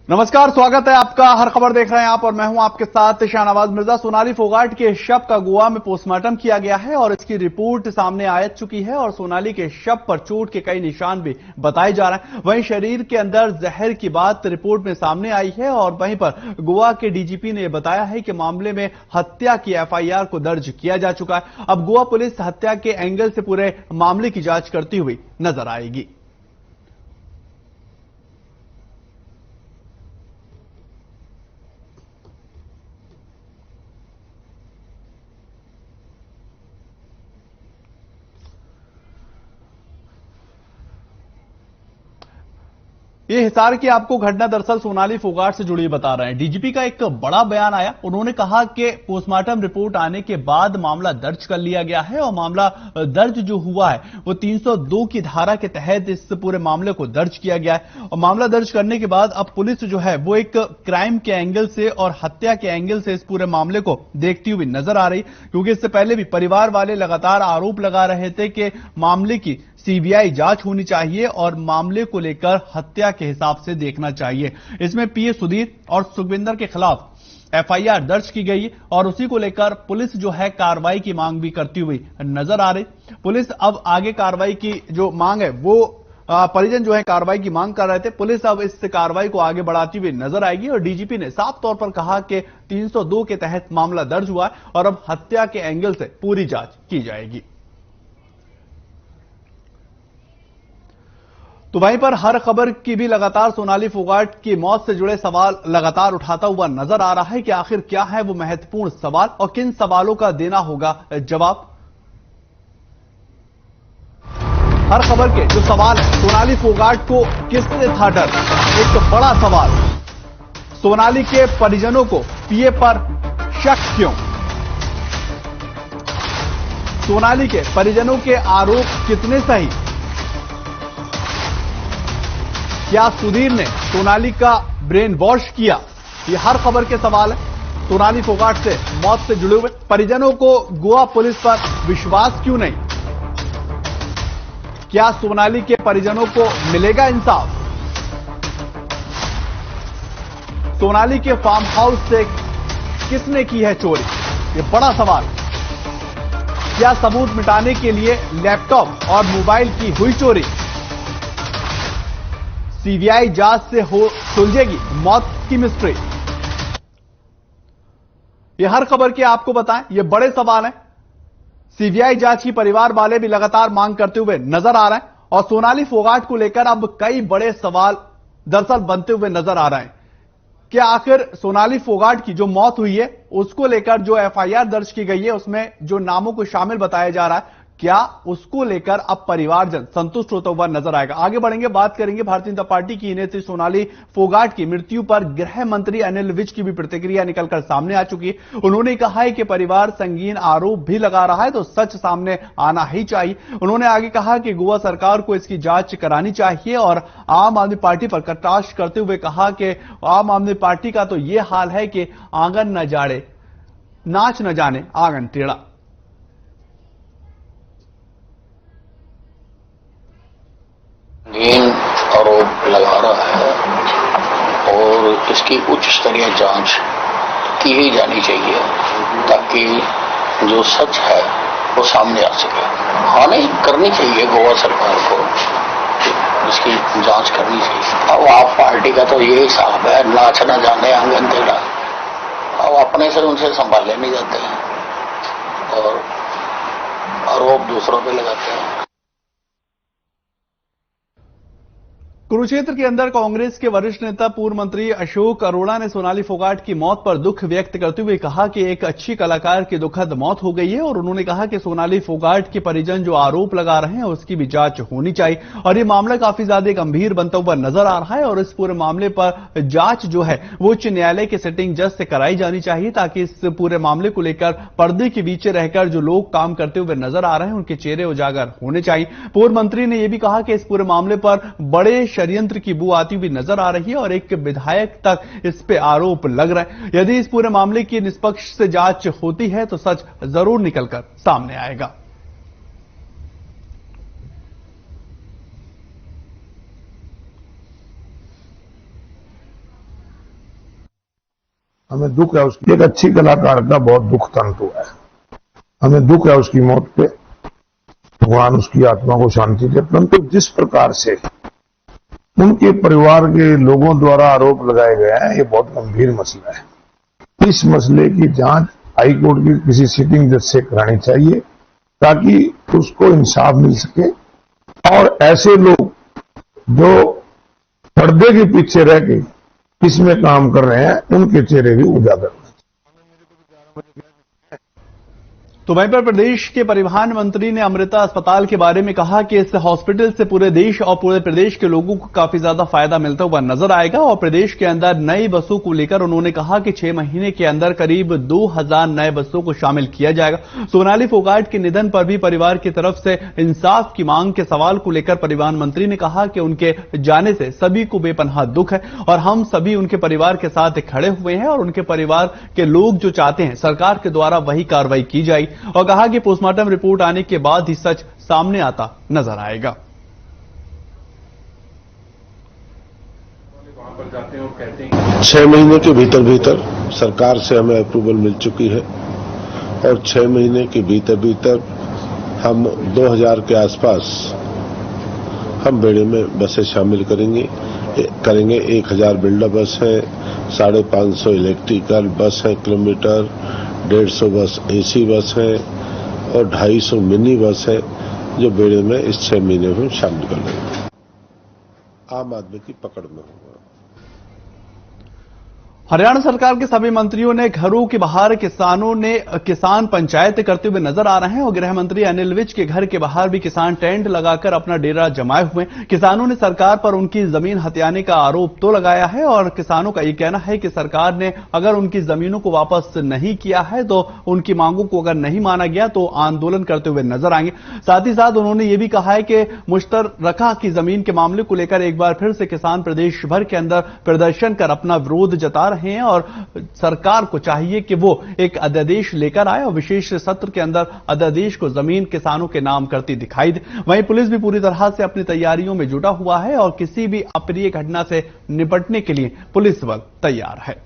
नमस्कार, स्वागत है आपका। हर खबर देख रहे हैं आप और मैं हूं आपके साथ शाहनवाज मिर्जा। सोनाली फोगाट के शव का गोवा में पोस्टमार्टम किया गया है और इसकी रिपोर्ट सामने आ चुकी है और सोनाली के शव पर चोट के कई निशान भी बताए जा रहे हैं। वहीं शरीर के अंदर जहर की बात रिपोर्ट में सामने आई है और वहीं पर गोवा के डीजीपी ने बताया है कि मामले में हत्या की एफआईआर को दर्ज किया जा चुका है। अब गोवा पुलिस हत्या के एंगल से पूरे मामले की जांच करती हुई नजर आएगी। ये हिसार की आपको घटना दरअसल सोनाली फोगाट से जुड़ी बता रहे हैं। डीजीपी का एक बड़ा बयान आया। उन्होंने कहा कि पोस्टमार्टम रिपोर्ट आने के बाद मामला दर्ज कर लिया गया है और मामला दर्ज जो हुआ है वो 302 की धारा के तहत इस पूरे मामले को दर्ज किया गया है और मामला दर्ज करने के बाद अब पुलिस जो है वो एक क्राइम के एंगल से और हत्या के एंगल से इस पूरे मामले को देखती हुई नजर आ रही, क्योंकि इससे पहले भी परिवार वाले लगातार आरोप लगा रहे थे कि मामले की सीबीआई जांच होनी चाहिए और मामले को लेकर हत्या के हिसाब से देखना चाहिए। इसमें पीए सुधीर और सुखविंदर के खिलाफ एफआईआर दर्ज की गई और उसी को लेकर पुलिस जो है कार्रवाई की मांग भी करती हुई नजर आ रही। पुलिस अब आगे कार्रवाई की जो मांग है वो परिजन जो है कार्रवाई की मांग कर रहे थे। पुलिस अब इस कार्रवाई को आगे बढ़ाती हुई नजर आएगी और डीजीपी ने साफ तौर पर कहा कि 302 के तहत मामला दर्ज हुआ है और अब हत्या के एंगल से पूरी जांच की जाएगी। तो वहीं पर हर खबर की भी लगातार सोनाली फोगाट की मौत से जुड़े सवाल लगातार उठाता हुआ नजर आ रहा है कि आखिर क्या है वो महत्वपूर्ण सवाल और किन सवालों का देना होगा जवाब। हर खबर के जो सवाल है, सोनाली फोगाट को किससे था डर, एक बड़ा सवाल। सोनाली के परिजनों को पीए पर शक क्यों? सोनाली के परिजनों के आरोप कितने सही? क्या सुधीर ने सोनाली का ब्रेन वॉश किया? ये हर खबर के सवाल है। सोनाली फोगाट से मौत से जुड़े हुए परिजनों को गोवा पुलिस पर विश्वास क्यों नहीं? क्या सोनाली के परिजनों को मिलेगा इंसाफ? सोनाली के फार्म हाउस से किसने की है चोरी? ये बड़ा सवाल। क्या सबूत मिटाने के लिए लैपटॉप और मोबाइल की हुई चोरी? सीबीआई जांच से हो सुलझेगी मौत की मिस्ट्री? ये हर खबर के आपको बताएं, ये बड़े सवाल हैं। सीबीआई जांच की परिवार वाले भी लगातार मांग करते हुए नजर आ रहे हैं और सोनाली फोगाट को लेकर अब कई बड़े सवाल दरअसल बनते हुए नजर आ रहे हैं कि आखिर सोनाली फोगाट की जो मौत हुई है उसको लेकर जो एफआईआर दर्ज की गई है उसमें जो नामों को शामिल बताया जा रहा है, क्या उसको लेकर अब परिवारजन संतुष्ट होता हुआ नजर आएगा? आगे बढ़ेंगे, बात करेंगे भारतीय जनता पार्टी की नेत्री सोनाली फोगाट की मृत्यु पर गृह मंत्री अनिल विज की भी प्रतिक्रिया निकलकर सामने आ चुकी है। उन्होंने कहा है कि परिवार संगीन आरोप भी लगा रहा है तो सच सामने आना ही चाहिए। उन्होंने आगे कहा कि गोवा सरकार को इसकी जांच करानी चाहिए और आम आदमी पार्टी पर कटाक्ष करते हुए कहा कि आम आदमी पार्टी का तो यह हाल है कि आंगन न जाड़े नाच न जाने आंगन टेढ़ा। आरोप लगा रहा है और इसकी उच्च स्तरीय जांच की ही जानी चाहिए ताकि जो सच है वो सामने आ सके। हाँ, नहीं करनी चाहिए गोवा सरकार को, इसकी जांच करनी चाहिए। अब आप पार्टी का तो यही हिसाब है, नाच न जाने आंगन टेढ़ा। अब अपने से उनसे संभाले नहीं जाते हैं और आरोप दूसरों पे लगाते हैं। कुरुक्षेत्र के अंदर कांग्रेस के वरिष्ठ नेता पूर्व मंत्री अशोक अरोड़ा ने सोनाली फोगाट की मौत पर दुख व्यक्त करते हुए कहा कि एक अच्छी कलाकार की दुखद मौत हो गई है और उन्होंने कहा कि सोनाली फोगाट के परिजन जो आरोप लगा रहे हैं उसकी भी जांच होनी चाहिए और ये मामला काफी ज्यादा गंभीर बनता हुआ नजर आ रहा है और इस पूरे मामले पर जांच जो है वो उच्च न्यायालय के सिटिंग जज से कराई जानी चाहिए ताकि इस पूरे मामले को लेकर पर्दे के पीछे रहकर जो लोग काम करते हुए नजर आ रहे हैं उनके चेहरे उजागर होने चाहिए। पूर्व मंत्री ने यह भी कहा कि इस पूरे मामले पर बड़े षड्यंत्र की बू आती हुई नजर आ रही है और एक विधायक तक इस पे आरोप लग रहा है। यदि इस पूरे मामले की निष्पक्ष से जांच होती है तो सच जरूर निकलकर सामने आएगा। हमें दुख है उसकी, एक अच्छी कलाकार का बहुत दुख तंतु है, हमें दुख है उसकी मौत पे, भगवान उसकी आत्मा को शांति दे। परंतु जिस प्रकार से उनके परिवार के लोगों द्वारा आरोप लगाए गए हैं, ये बहुत गंभीर मसला है। इस मसले की जांच हाईकोर्ट की किसी सिटिंग जज से करानी चाहिए ताकि उसको इंसाफ मिल सके और ऐसे लोग जो पर्दे के पीछे रह के इसमें काम कर रहे हैं उनके चेहरे भी उजागर। तो वहीं पर प्रदेश के परिवहन मंत्री ने अमृता अस्पताल के बारे में कहा कि इस हॉस्पिटल से पूरे देश और पूरे प्रदेश के लोगों को काफी ज्यादा फायदा मिलता हुआ नजर आएगा और प्रदेश के अंदर नई बसों को लेकर उन्होंने कहा कि 6 महीने के अंदर करीब 2000 नए बसों को शामिल किया जाएगा। सोनाली फोगाट के निधन पर भी परिवार की तरफ से इंसाफ की मांग के सवाल को लेकर परिवहन मंत्री ने कहा कि उनके जाने से सभी को बेपनाह दुख है और हम सभी उनके परिवार के साथ खड़े हुए हैं और उनके परिवार के लोग जो चाहते हैं सरकार के द्वारा वही कार्रवाई की जाए और कहा कि पोस्टमार्टम रिपोर्ट आने के बाद ही सच सामने आता नजर आएगा। 6 महीने के भीतर भीतर सरकार से हमें अप्रूवल मिल चुकी है और 6 महीने के भीतर भीतर हम 2000 के आसपास हम बेड़े में बसें शामिल करेंगे 1000 बिल्डर बस है, 550 इलेक्ट्रिकल बस है किलोमीटर, 150 बस एसी बस है और 250 मिनी बस है जो बेड़े में इस 6 महीने में शामिल कर लेंगे। आम आदमी की पकड़ में होगा। हरियाणा सरकार के सभी मंत्रियों ने घरों के बाहर किसान पंचायत करते हुए नजर आ रहे हैं और गृह मंत्री अनिल विज के घर के बाहर भी किसान टेंट लगाकर अपना डेरा जमाए हुए। किसानों ने सरकार पर उनकी जमीन हथियाने का आरोप तो लगाया है और किसानों का यह कहना है कि सरकार ने अगर उनकी जमीनों को वापस नहीं किया है तो उनकी मांगों को अगर नहीं माना गया तो आंदोलन करते हुए नजर आएंगे। साथ ही साथ उन्होंने ये भी कहा है कि मुश्तरका की जमीन के मामले को लेकर एक बार फिर से किसान प्रदेश भर के अंदर प्रदर्शन कर अपना विरोध जता रहे हैं और सरकार को चाहिए कि वो एक अध्यादेश लेकर आए और विशेष सत्र के अंदर अध्यादेश को जमीन किसानों के नाम करती दिखाई दे। वहीं पुलिस भी पूरी तरह से अपनी तैयारियों में जुटा हुआ है और किसी भी अप्रिय घटना से निपटने के लिए पुलिस बल तैयार है।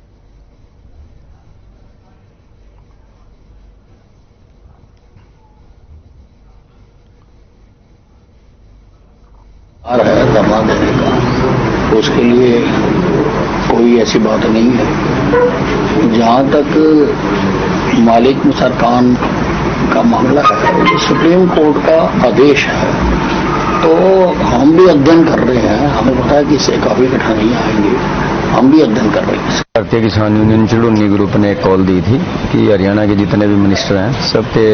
धरना देने का उसके लिए कोई ऐसी बात नहीं है। जहां तक मालिक मुसर खान का मामला है, सुप्रीम कोर्ट का आदेश है, तो हम भी अध्ययन कर रहे हैं। हमें पता है कि इससे काफी कठिनाइयां आएंगी, हम भी अध्ययन कर रहे हैं। भारतीय किसान यूनियन चिड़ोनी ग्रुप ने एक कॉल दी थी कि हरियाणा के जितने भी मिनिस्टर हैं सबके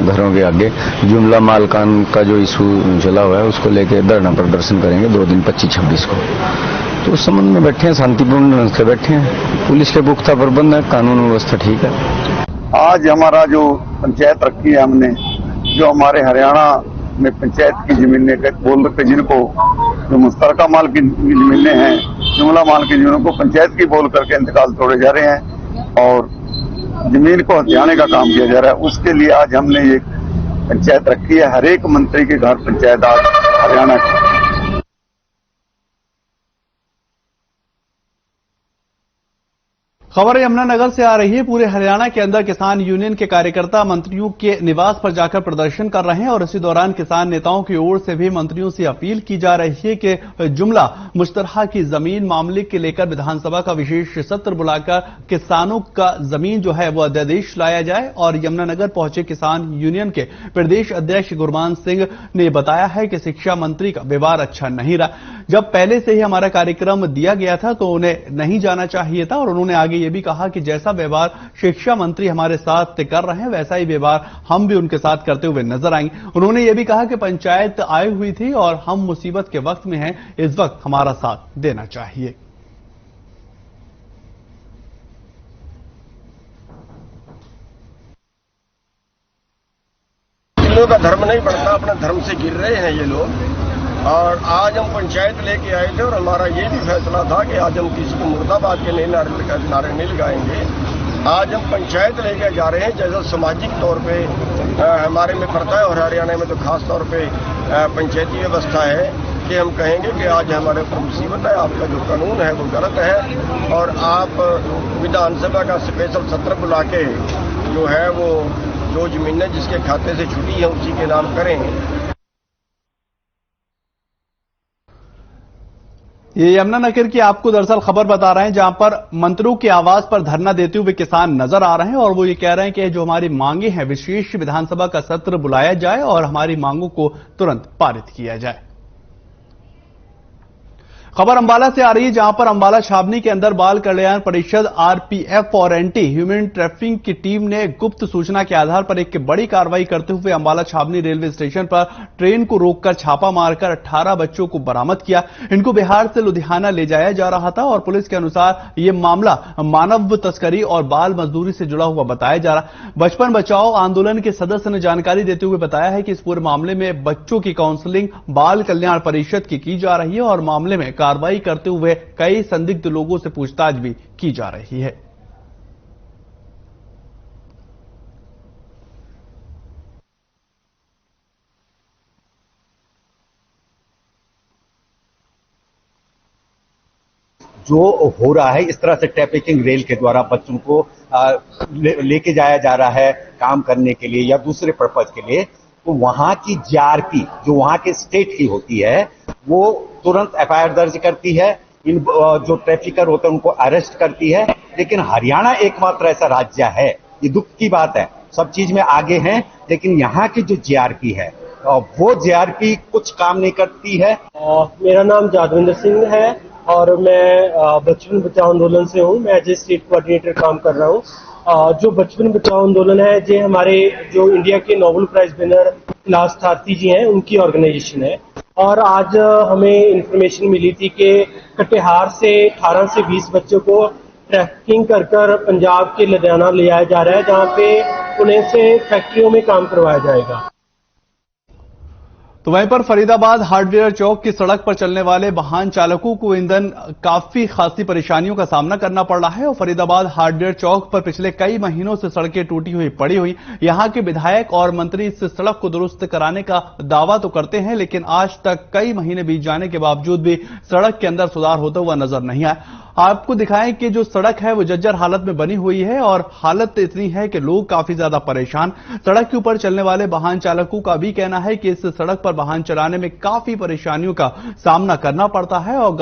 घरों के आगे जुमला मालकान का जो इशू चला हुआ है उसको लेकर धरना प्रदर्शन करेंगे 2 दिन 25-26 को। तो उस संबंध में बैठे हैं, शांतिपूर्ण ढंग से बैठे हैं। पुलिस के पुख्ता प्रबंध है, कानून व्यवस्था ठीक है। आज हमारा जो पंचायत रखी है हमने, जो हमारे हरियाणा में पंचायत की जमीनें बोल रहे जिनको जो मुश्तरका माल की जमीनें हैं, जुमला माल की जमीनों को पंचायत की बोल करके इंतकाल तोड़े जा रहे हैं और जमीन को हथियाने का काम किया जा रहा है। उसके लिए आज हमने ये पंचायत रखी है। हर एक मंत्री के घर पंचायत आज हरियाणा की। खबर यमुनानगर से आ रही है। पूरे हरियाणा के अंदर किसान यूनियन के कार्यकर्ता मंत्रियों के निवास पर जाकर प्रदर्शन कर रहे हैं और इसी दौरान किसान नेताओं की ओर से भी मंत्रियों से अपील की जा रही है कि जुमला मुश्तरका की जमीन मामले के लेकर विधानसभा का विशेष सत्र बुलाकर किसानों का जमीन जो है वो अध्यादेश लाया जाए। और यमुनानगर पहुंचे किसान यूनियन के प्रदेश अध्यक्ष गुरमान सिंह ने बताया है कि शिक्षा मंत्री का व्यवहार अच्छा नहीं रहा। जब पहले से ही हमारा कार्यक्रम दिया गया था तो उन्हें नहीं जाना चाहिए था और उन्होंने आगे ये भी कहा कि जैसा व्यवहार शिक्षा मंत्री हमारे साथ कर रहे हैं वैसा ही व्यवहार हम भी उनके साथ करते हुए नजर आएंगे। उन्होंने ये भी कहा कि पंचायत आई हुई थी और हम मुसीबत के वक्त में हैं, इस वक्त हमारा साथ देना चाहिए। लोगों का धर्म नहीं बढ़ता, अपने धर्म से गिर रहे हैं ये लोग। और आज हम पंचायत लेके आए थे और हमारा ये भी फैसला था कि आज हम किसी को मुर्दाबाद के नारे नहीं लगाएंगे। आज हम पंचायत लेके जा रहे हैं जैसा सामाजिक तौर पे हमारे में पड़ता है और हरियाणा में तो खास तौर पे पंचायती व्यवस्था है के हम कहेंगे कि आज हमारे ऊपर मुसीबत है, आपका जो कानून है वो गलत है और आप विधानसभा का स्पेशल सत्र बुला के जो है वो जो जमीनें जिसके खाते से छुटी हैं उसी के नाम करें। ये यमुनानगर की आपको दरअसल खबर बता रहे हैं, जहां पर मंत्रियों के आवास पर धरना देते हुए किसान नजर आ रहे हैं और वो ये कह रहे हैं कि जो हमारी मांगे हैं, विशेष विधानसभा का सत्र बुलाया जाए और हमारी मांगों को तुरंत पारित किया जाए। खबर अंबाला से आ रही है, जहां पर अंबाला छावनी के अंदर बाल कल्याण परिषद आरपीएफ और एंटी ह्यूमन ट्रैफिकिंग की टीम ने गुप्त सूचना के आधार पर एक बड़ी कार्रवाई करते हुए अंबाला छावनी रेलवे स्टेशन पर ट्रेन को रोककर छापा मारकर 18 बच्चों को बरामद किया। इनको बिहार से लुधियाना ले जाया जा रहा था और पुलिस के अनुसार यह मामला मानव तस्करी और बाल मजदूरी से जुड़ा हुआ बताया जा रहा। बचपन बचाओ आंदोलन के सदस्य ने जानकारी देते हुए बताया है कि इस पूरे मामले में बच्चों की काउंसलिंग बाल कल्याण परिषद की जा रही है और मामले में कार्रवाई करते हुए कई संदिग्ध लोगों से पूछताछ भी की जा रही है। जो हो रहा है इस तरह से ट्रैफिकिंग रेल के द्वारा बच्चों को लेके जाया जा रहा है काम करने के लिए या दूसरे पर्पज के लिए, तो वहां की जीआरपी जो वहां के स्टेट की होती है वो तुरंत एफआईआर दर्ज करती है, इन जो ट्रैफिकर होते हैं उनको अरेस्ट करती है। लेकिन हरियाणा एकमात्र ऐसा राज्य है, ये दुख की बात है, सब चीज में आगे हैं, लेकिन यहाँ की जो जीआरपी है वो जीआरपी कुछ काम नहीं करती है। मेरा नाम जादविंदर सिंह है और मैं बचपन बचाओ आंदोलन से हूँ। मैं एज ए स्टेट कोऑर्डिनेटर काम कर रहा हूँ। जो बचपन बचाओ आंदोलन है जो हमारे जो इंडिया के नोबेल प्राइज विनर कैलाश सारथी जी हैं उनकी ऑर्गेनाइजेशन है। और आज हमें इंफॉर्मेशन मिली थी कि कटिहार से 18 से 20 बच्चों को ट्रैफिकिंग कर पंजाब के लुधियाना ले जाया जा रहा है, जहाँ पे उन्हें से फैक्ट्रियों में काम करवाया जाएगा। तो वहीं पर फरीदाबाद हार्डवेयर चौक की सड़क पर चलने वाले वाहन चालकों को ईंधन काफी खासी परेशानियों का सामना करना पड़ रहा है और फरीदाबाद हार्डवेयर चौक पर पिछले कई महीनों से सड़कें टूटी हुई पड़ी हुई। यहां के विधायक और मंत्री इस सड़क को दुरुस्त कराने का दावा तो करते हैं, लेकिन आज तक कई महीने बीत जाने के बावजूद भी सड़क के अंदर सुधार होता हुआ नजर नहीं आया। आपको दिखाएं कि जो सड़क है वो जर्जर हालत में बनी हुई है और हालत इतनी है कि लोग काफी ज्यादा परेशान। सड़क के ऊपर चलने वाले वाहन चालकों का भी कहना है कि इस सड़क पर वाहन चलाने में काफी परेशानियों का सामना करना पड़ता है और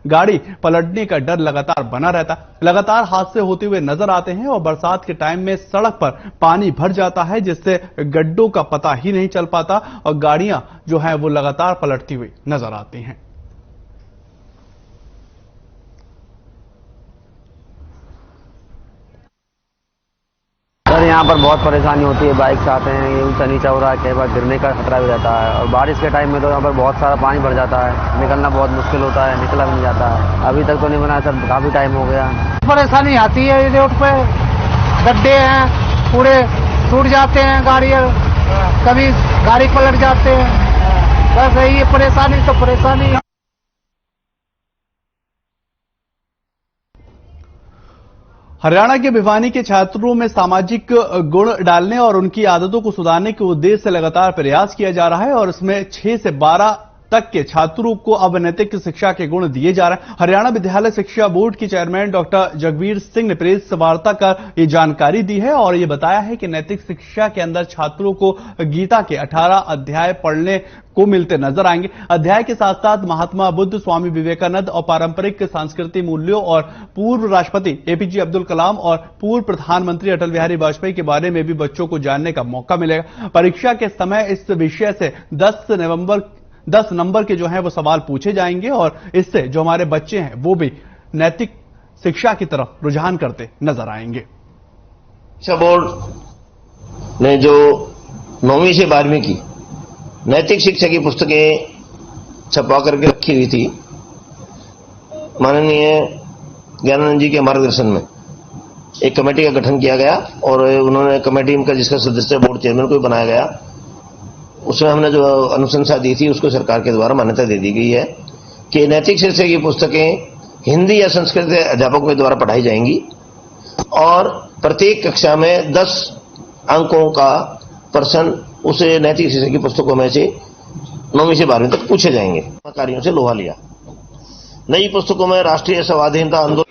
गाड़ी पलटने का डर लगातार बना रहता है। लगातार हादसे होते हुए नजर आते हैं और बरसात के टाइम में सड़क पर पानी भर जाता है, जिससे गड्ढों का पता ही नहीं चल पाता और गाड़ियां जो है वो लगातार पलटती हुई नजर आती हैं। सर यहाँ पर बहुत परेशानी होती है, बाइक से आते हैं, ये ऊंचा नीचा हो रहा है, कई बार गिरने का खतरा भी रहता है और बारिश के टाइम में तो यहाँ पर बहुत सारा पानी भर जाता है, निकलना बहुत मुश्किल होता है, निकला भी नहीं जाता है। अभी तक तो नहीं बना सर, काफी टाइम हो गया। परेशानी आती है, ये रोड पे गड्ढे हैं, पूरे टूट जाते हैं, कभी गाड़ी पलट जाते हैं, बस यही परेशानी तो परेशानी। हरियाणा के भिवानी के छात्रों में सामाजिक गुण डालने और उनकी आदतों को सुधारने के उद्देश्य से लगातार प्रयास किया जा रहा है और इसमें 6 से 12 तक के छात्रों को अब नैतिक शिक्षा के गुण दिए जा रहे हैं। हरियाणा विद्यालय शिक्षा बोर्ड की चेयरमैन डॉक्टर जगबीर सिंह ने प्रेस वार्ता कर ये जानकारी दी है और ये बताया है कि नैतिक शिक्षा के अंदर छात्रों को गीता के 18 अध्याय पढ़ने को मिलते नजर आएंगे। अध्याय के साथ साथ महात्मा बुद्ध, स्वामी विवेकानंद और पारंपरिक सांस्कृतिक मूल्यों और पूर्व राष्ट्रपति एपीजे अब्दुल कलाम और पूर्व प्रधानमंत्री अटल बिहारी वाजपेयी के बारे में भी बच्चों को जानने का मौका मिलेगा। परीक्षा के समय इस विषय से 10 नंबर के जो हैं वो सवाल पूछे जाएंगे और इससे जो हमारे बच्चे हैं वो भी नैतिक शिक्षा की तरफ रुझान करते नजर आएंगे। शिक्षा बोर्ड ने जो 9वीं से 12वीं की नैतिक शिक्षा की पुस्तकें छपवा करके रखी हुई थी, माननीय ज्ञानानंद जी के मार्गदर्शन में एक कमेटी का गठन किया गया और उन्होंने कमेटी का जिसका सदस्य बोर्ड चेयरमैन को बनाया गया, उसमें हमने जो अनुशंसा दी थी उसको सरकार के द्वारा मान्यता दे दी गई है कि नैतिक शिक्षा की पुस्तकें हिंदी या संस्कृत अध्यापकों के द्वारा पढ़ाई जाएंगी और प्रत्येक कक्षा में 10 अंकों का पर्सन उस नैतिक शिक्षा की पुस्तकों में से 9वीं से 12वीं तक पूछे जाएंगे। कार्यों से लोहा लिया। नई पुस्तकों में राष्ट्रीय स्वाधीनता आंदोलन।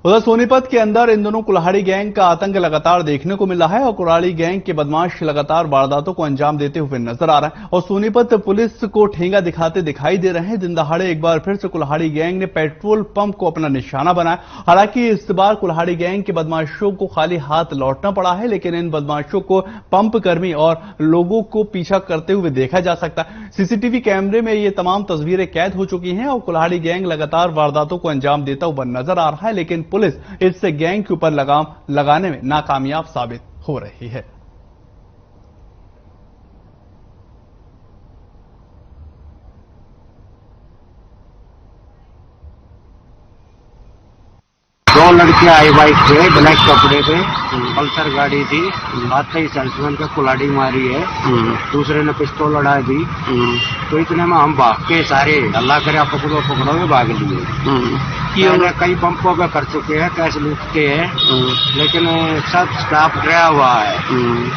उधर सोनीपत के अंदर इन दोनों कुल्हाड़ी गैंग का आतंक लगातार देखने को मिल रहा है और कुल्हाड़ी गैंग के बदमाश लगातार वारदातों को अंजाम देते हुए नजर आ रहे हैं और सोनीपत पुलिस को ठेंगा दिखाते दिखाई दे रहे हैं। दिन दहाड़े एक बार फिर से कुल्हाड़ी गैंग ने पेट्रोल पंप को अपना निशाना बनाया। हालांकि इस बार कुल्हाड़ी गैंग के बदमाशों को खाली हाथ लौटना पड़ा है, लेकिन इन बदमाशों को पंप कर्मी और लोगों को पीछा करते हुए देखा जा सकता है। सीसीटीवी कैमरे में ये तमाम तस्वीरें कैद हो चुकी हैं और कुल्हाड़ी गैंग लगातार वारदातों को अंजाम देता हुआ नजर आ रहा है, लेकिन पुलिस इससे गैंग के ऊपर लगाम लगाने में नाकामयाब साबित हो रही है। दो लड़के आई बाइक पे, ब्लैक कपड़े पे, पल्सर गाड़ी थी, आते ही सेल्समैन का कुल्हाड़ी मारी है, दूसरे ने पिस्तौल लड़ा दी, तो इतने में हम भाग के सारे अल्लाह करे आप पकड़ो पकड़ो में भाग लिए। कई पंपों पे कर चुके हैं, कैश लूटते हैं, लेकिन सब स्टाफ डरा हुआ है,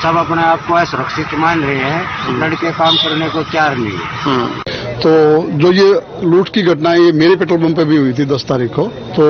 सब अपने आप को सुरक्षित मान रहे हैं, लड़के काम करने को तैयार नहीं है। तो जो ये लूट की घटना है ये मेरे पेट्रोल पंप पे भी हुई थी 10 तारीख को। तो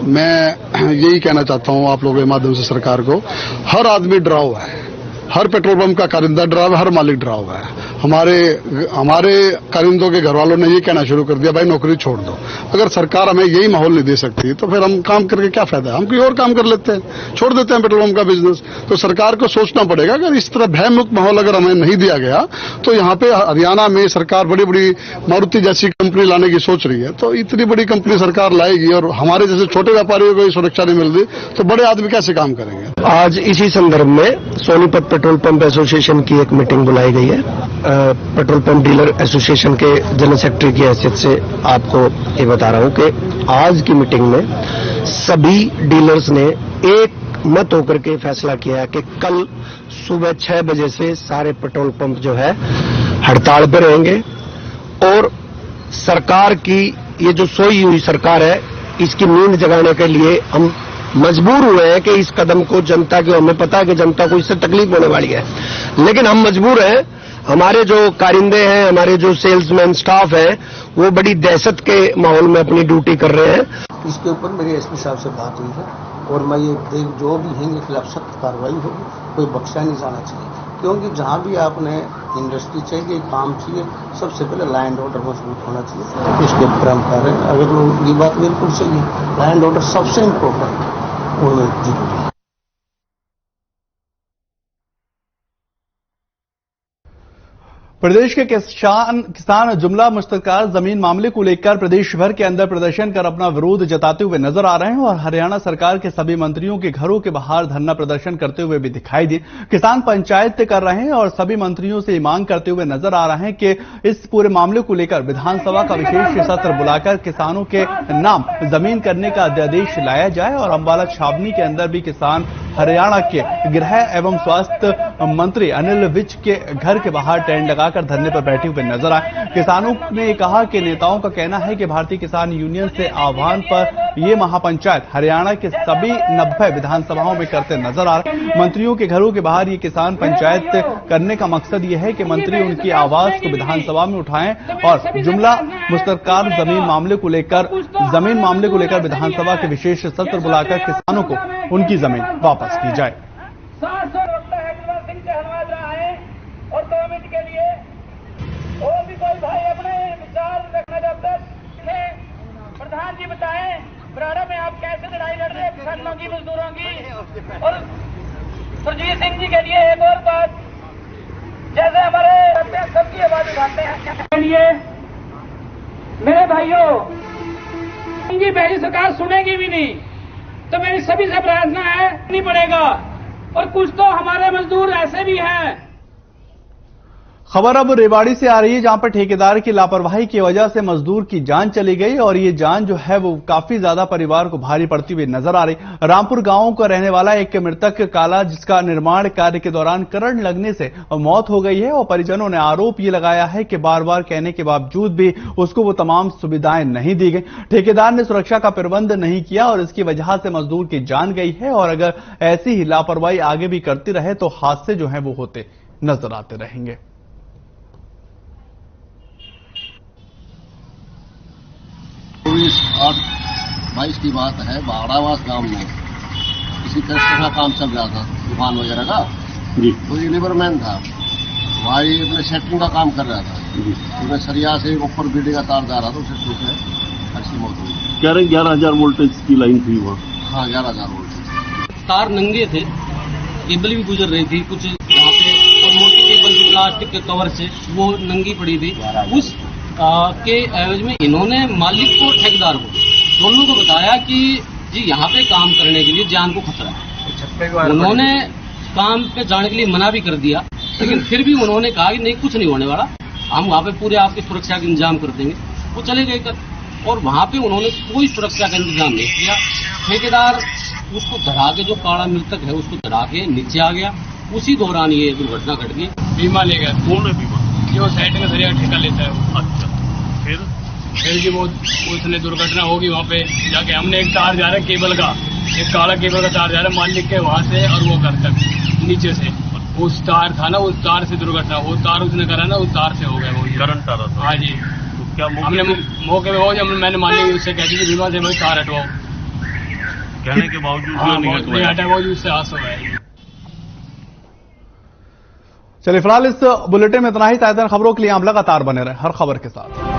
मैं यही कहना चाहता हूँ आप लोगों के माध्यम से सरकार को, हर आदमी डरा हुआ है, हर पेट्रोल पंप का कारिंदा डरा हुआ है, हर मालिक डरा हुआ है। हमारे कारिंदों के घर वालों ने ये कहना शुरू कर दिया भाई नौकरी छोड़ दो। अगर सरकार हमें यही माहौल नहीं दे सकती तो फिर हम काम करके क्या फायदा है, हम कोई और काम कर लेते हैं, छोड़ देते हैं पेट्रोल पंप का बिजनेस। तो सरकार को सोचना पड़ेगा, अगर इस तरह भयमुक्त माहौल अगर हमें नहीं दिया गया तो यहाँ पे हरियाणा में सरकार बड़ी बड़ी मारुति जैसी कंपनी लाने की सोच रही है। तो इतनी बड़ी कंपनी सरकार लाएगी और हमारे जैसे छोटे व्यापारियों को सुरक्षा नहीं मिल रही तो बड़े आदमी कैसे काम करेंगे। आज इसी संदर्भ में सोनीपत पेट्रोल पंप एसोसिएशन की एक मीटिंग बुलाई गई है। पेट्रोल पंप डीलर एसोसिएशन के जनरल सेक्रेटरी की हैसियत से आपको ये बता रहा हूं कि आज की मीटिंग में सभी डीलर्स ने एक मत होकर के फैसला किया है कि कल सुबह 6 बजे से सारे पेट्रोल पंप जो है हड़ताल पर रहेंगे और सरकार की ये जो सोई हुई सरकार है इसकी नींद जगाने के लिए हम मजबूर हुए हैं कि इस कदम को जनता की, हमें पता है कि जनता को इससे तकलीफ होने वाली है, लेकिन हम मजबूर हैं। हमारे जो कारिंदे हैं, हमारे जो सेल्समैन स्टाफ है, वो बड़ी दहशत के माहौल में अपनी ड्यूटी कर रहे हैं। इसके ऊपर मेरे एसपी साहब से बात हुई है और मैं ये जो भी हैं इनके खिलाफ सख्त कार्रवाई होगी, कोई बख्शा नहीं जाना चाहिए, क्योंकि जहां भी आपने इंडस्ट्री चाहिए, काम चाहिए, सबसे पहले लॉ एंड ऑर्डर मजबूत होना चाहिए। इसके ऊपर हम कह रहे हैं, अगर ये बात बिल्कुल सही है, लॉ एंड ऑर्डर सबसे इम्पोर्टेंट है, वो जरूरी है। प्रदेश के किसान जुमला मुश्तरका जमीन मामले को लेकर प्रदेश भर के अंदर प्रदर्शन कर अपना विरोध जताते हुए नजर आ रहे हैं और हरियाणा सरकार के सभी मंत्रियों के घरों के बाहर धरना प्रदर्शन करते हुए भी दिखाई दिए। किसान पंचायत कर रहे हैं और सभी मंत्रियों से मांग करते हुए नजर आ रहे हैं कि इस पूरे मामले को लेकर विधानसभा का विशेष सत्र बुलाकर किसानों के नाम जमीन करने का अध्यादेश लाया जाए और अंबाला छावनी के अंदर भी किसान हरियाणा के गृह एवं स्वास्थ्य मंत्री अनिल विज के घर के बाहर टेंट लगाकर धरने पर बैठे हुए नजर आए। किसानों ने कहा कि नेताओं का कहना है कि भारतीय किसान यूनियन से आह्वान पर ये महापंचायत हरियाणा के सभी 90 विधानसभाओं में करते नजर आ रहे हैं। मंत्रियों के घरों के बाहर ये किसान पंचायत करने का मकसद ये है कि मंत्री उनकी आवाज को विधानसभा में उठाएं और जुमला मुश्तरका जमीन मामले को लेकर विधानसभा के विशेष सत्र बुलाकर किसानों को उनकी जमीन वापस की जाए। और 2 मिनट के लिए और भी कोई भाई अपने विचार रखना चाहते हैं, प्रधान जी बताएं बराड़ा में आप कैसे लड़ाई लड़ रहे हैं किसानों की, मजदूरों की। और सुरजीत सिंह जी के लिए एक और बात, जैसे हमारे सबकी आवाज उठाते हैं लिए मेरे भाइयों, इनकी पहली सरकार सुनेगी भी नहीं, तो मेरी सभी से प्रार्थना है नहीं पड़ेगा। और कुछ तो हमारे मजदूर ऐसे भी हैं। खबर अब रेवाड़ी से आ रही है, जहां पर ठेकेदार की लापरवाही की वजह से मजदूर की जान चली गई और ये जान जो है वो काफी ज्यादा परिवार को भारी पड़ती हुई नजर आ रही। रामपुर गांव का रहने वाला एक मृतक काला, जिसका निर्माण कार्य के दौरान करंट लगने से मौत हो गई है और परिजनों ने आरोप ये लगाया है कि बार बार कहने के बावजूद भी उसको वो तमाम सुविधाएं नहीं दी गई। ठेकेदार ने सुरक्षा का प्रबंध नहीं किया और इसकी वजह से मजदूर की जान गई है और अगर ऐसी ही लापरवाही आगे भी करती रहे तो हादसे जो है वो होते नजर आते रहेंगे। 22 की बात है, बाड़ावास गांव में किसी कंस्ट्रक्शन का काम चल रहा था, दुकान वगैरह का जी। तो ये लेबरमैन था, भाई अपने सेटरिंग का काम कर रहा था, उसमें सरिया से ऊपर बिजली का तार जा रहा था, उसे टूट है, ऐसी मौत हुई। कह रहे 11,000 वोल्टेज की लाइन थी वहाँ। हाँ, 11,000 वोल्टेज। तार नंगे थे, केबल भी गुजर रही थी कुछ यहाँ पे, और मोटी केबल भी प्लास्टिक के कवर से वो नंगी पड़ी थी। उस के एवज में इन्होंने मालिक को, ठेकेदार को, दोनों को बताया कि जी यहाँ पे काम करने के लिए जान को खतरा है। उन्होंने काम पे जाने के लिए मना भी कर दिया, लेकिन फिर भी उन्होंने कहा कि नहीं, कुछ नहीं होने वाला, हम वहाँ पे पूरे आपकी सुरक्षा का इंतजाम कर देंगे। वो चले गए कर, और वहाँ पे उन्होंने कोई सुरक्षा का इंतजाम नहीं किया। ठेकेदार उसको धरा के, जो काला मृतक है उसको धरा के नीचे आ गया। उसी दौरान ये दुर्घटना घट गई। बीमा ले गया। कौन है बीमा? जो साइड में सरिया ठेका लेता है। अच्छा, फिर जी वो उसने दुर्घटना होगी वहाँ पे जाके। हमने एक तार जा रहा है केबल का, एक काला केबल का तार जा रहा है मालिक के वहाँ से और वो घर तक नीचे से, उस तार था ना, उस तार से दुर्घटना, वो तार उसने करा ना, उस तार से हो गया वो करंट आ रहा था। हाँ जी, तो क्या हमने मौके पे हो, जब मैंने मालिक उससे कहती थी बीमा से भाई तार हटवाओ, कहने के बावजूद नहीं हटा, बावजूद से हादसा हुआ है। चलिए फिलहाल इस बुलेटिन में इतना ही। ताज़ा खबरों के लिए आप लगातार बने रहे हर खबर के साथ।